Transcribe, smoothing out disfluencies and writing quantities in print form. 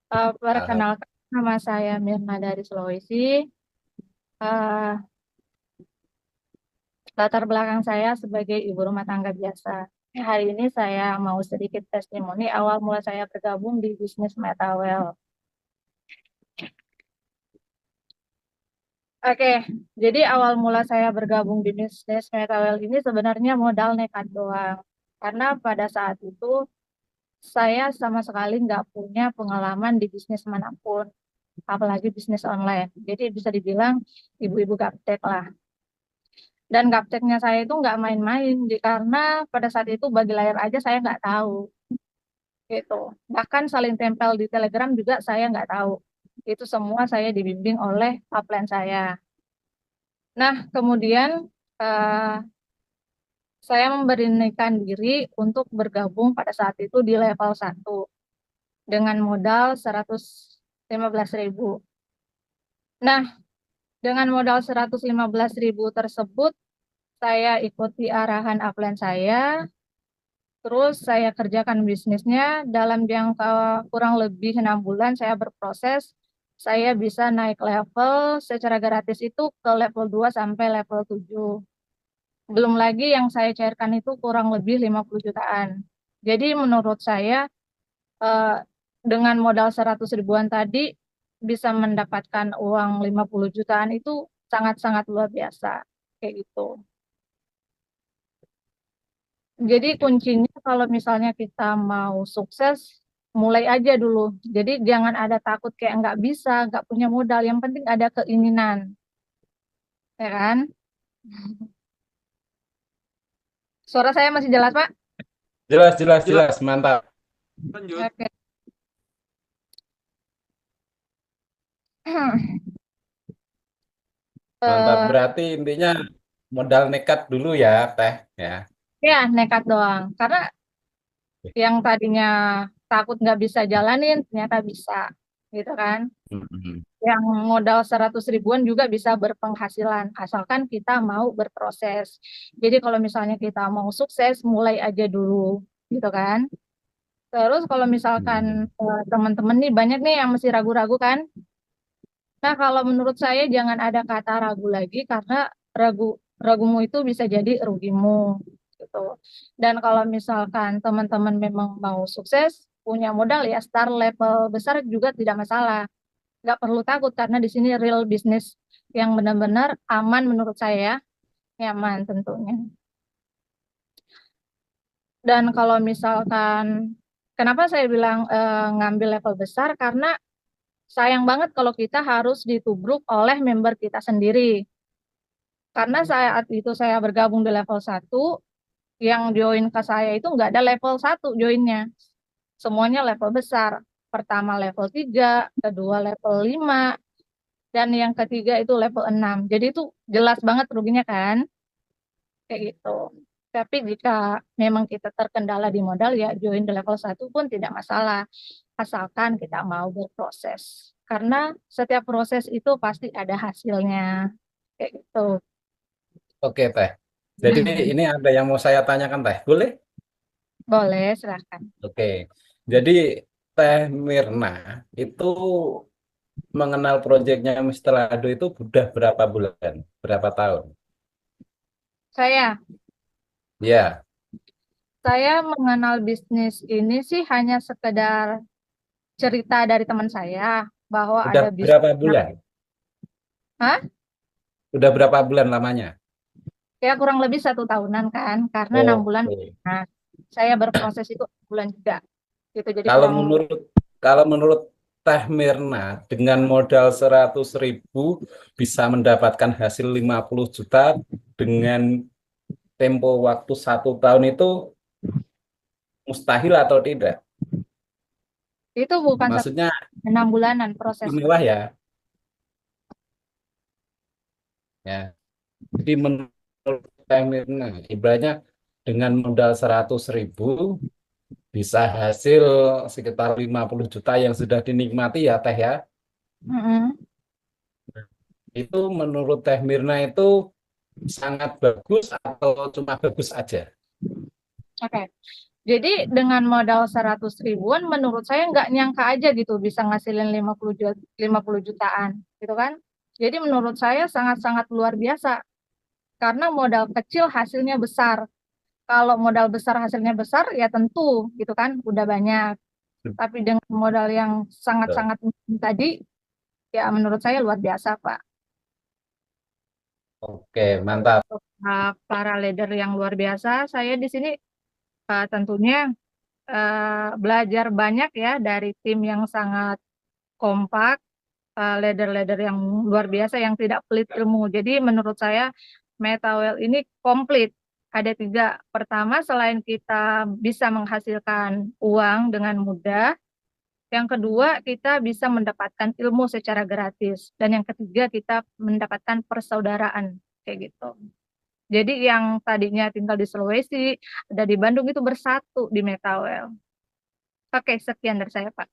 Alhamdulillah. Perkenalkan, nama saya Mirna dari Sulawesi. Eh, Latar belakang saya sebagai ibu rumah tangga biasa. Hari ini saya mau sedikit testimoni awal mula saya bergabung di bisnis Metawell. Oke, jadi awal mula saya bergabung di bisnis Metawell ini sebenarnya modal nekat doang. Karena pada saat itu saya sama sekali nggak punya pengalaman di bisnis manapun, apalagi bisnis online. Jadi bisa dibilang ibu-ibu gaptek lah. Dan gapteknya saya itu nggak main-main, karena pada saat itu bagi layar aja saya nggak tahu gitu. Bahkan saling tempel di Telegram juga saya nggak tahu. Itu semua saya dibimbing oleh upline saya. Nah, kemudian eh, saya memberanikan diri untuk bergabung pada saat itu di level 1 dengan modal 115.000. Nah, dengan modal 115.000 tersebut, saya ikuti arahan upline saya. Terus saya kerjakan bisnisnya dalam jangka kurang lebih 6 bulan saya berproses. Saya bisa naik level secara gratis itu ke level 2 sampai level 7. Belum lagi yang saya cairkan itu kurang lebih 50 jutaan. Jadi menurut saya eh, dengan modal 100 ribuan tadi bisa mendapatkan uang 50 jutaan itu sangat-sangat luar biasa. Kayak gitu. Jadi kuncinya kalau misalnya kita mau sukses, mulai aja dulu. Jadi jangan ada takut kayak nggak bisa, nggak punya modal. Yang penting ada keinginan, ya kan? Suara saya masih jelas, Pak? Jelas, jelas, Jelas. jelas, mantap, Lanjut. Oke. mantap. Eh, Berarti intinya modal nekat dulu ya, Teh. Ya. ya nekat doang. Karena yang tadinya takut nggak bisa jalanin, ternyata bisa, gitu kan? Mhm. Yang modal 100 ribuan juga bisa berpenghasilan, asalkan kita mau berproses. Jadi kalau misalnya kita mau sukses, mulai aja dulu, gitu kan. Terus kalau misalkan Mhm. teman-teman nih banyak nih yang masih ragu-ragu kan. Nah, kalau menurut saya jangan ada kata ragu lagi karena ragu ragumu itu bisa jadi rugimu gitu. Dan kalau misalkan teman-teman memang mau sukses, punya modal ya start level besar juga tidak masalah. Nggak perlu takut karena di sini real bisnis yang benar-benar aman menurut saya, nyaman tentunya. Dan kalau misalkan kenapa saya bilang ngambil level besar karena sayang banget kalau kita harus ditubruk oleh member kita sendiri. Karena saat itu saya bergabung di level 1, yang join ke saya itu nggak ada level 1 joinnya. Semuanya level besar. Pertama level 3, kedua level 5, dan yang ketiga itu level 6. Jadi itu jelas banget ruginya kan? Kayak gitu. Tapi jika memang kita terkendala di modal ya join di level 1 pun tidak masalah. Asalkan kita mau berproses. Karena setiap proses itu pasti ada hasilnya. Kayak gitu. Oke, Teh. Jadi ini ada yang mau saya tanyakan, Teh. Boleh? Boleh, silahkan. Oke. Jadi Teh Mirna itu mengenal proyeknya Mr. Lado itu udah berapa bulan? Berapa tahun? Saya, Ya, saya mengenal bisnis ini sih hanya sekedar cerita dari teman saya bahwa udah ada bisnis. berapa bulan? Hah? Udah berapa bulan lamanya? Ya kurang lebih 1 tahunan kan, karena 6 bulan. Oke. Nah, saya berproses itu 6 bulan juga. Gitu, jadi Kalau kurang. menurut kalau menurut Teh Mirna dengan modal 100.000 bisa mendapatkan hasil 50 juta dengan tempo waktu 1 tahun itu mustahil atau tidak? Itu bukan satu, Maksudnya 6 bulanan prosesnya. istimewa ya, ya. Jadi menurut Teh Mirna, ibaratnya dengan modal 100.000 bisa hasil sekitar 50 juta yang sudah dinikmati ya Teh ya. Mm-mm. Itu menurut Teh Mirna itu sangat bagus atau cuma bagus aja? Oke. Jadi dengan modal 100 ribuan menurut saya nggak nyangka aja gitu bisa ngasilin 50 jutaan gitu kan. Jadi menurut saya sangat-sangat luar biasa karena modal kecil hasilnya besar. Kalau modal besar hasilnya besar ya tentu gitu kan udah banyak. Tapi dengan modal yang Betul. sangat-sangat minim tadi ya menurut saya luar biasa Pak. Oke, mantap. Para leader yang luar biasa, saya di sini tentunya belajar banyak ya dari tim yang sangat kompak, leader-leader yang luar biasa yang tidak pelit ilmu. Jadi menurut saya Metawel ini komplit. Ada tiga. Pertama, selain kita bisa menghasilkan uang dengan mudah, yang kedua kita bisa mendapatkan ilmu secara gratis, dan yang ketiga kita mendapatkan persaudaraan kayak gitu. Jadi yang tadinya tinggal di Sulawesi, ada di Bandung itu bersatu di Metawel. Oke, sekian dari saya, Pak.